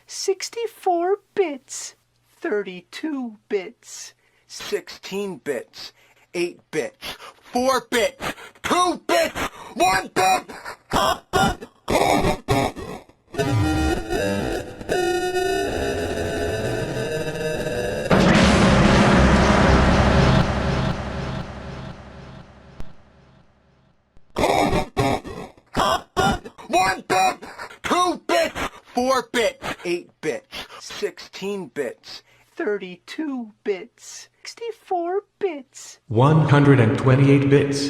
64 bits, 32 bits, 16 bits, 8 bits, 4 bits, 2 bits, 1 bit! 1 bit, 2 bits, 4 bits, 8 bits, 16 bits, 32 bits, 64 bits, 128 bits.